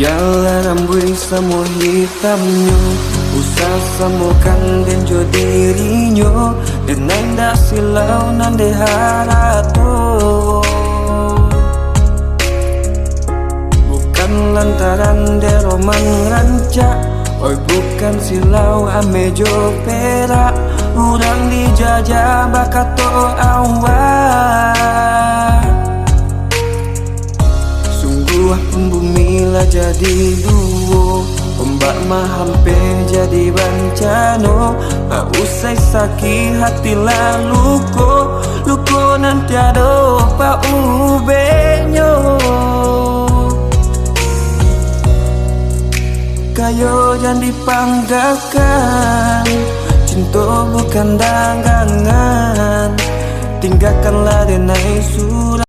Yalah rambui samo hitamnya, usah samokan denjo dirinya, dan nanda silau nande harato. Bukan lantaran deroman rancak, oi bukan silau amejo perak, udang dijajah bakato awak. Sungguh pembumi lah jadi duo, ombak mah hampe jadi bencana. Tak usai sakit hati lalu luko nanti ada pak ubenyo. Kayo jangan dipanggakan, cinta bukan dagangan. Tinggalkanlah denai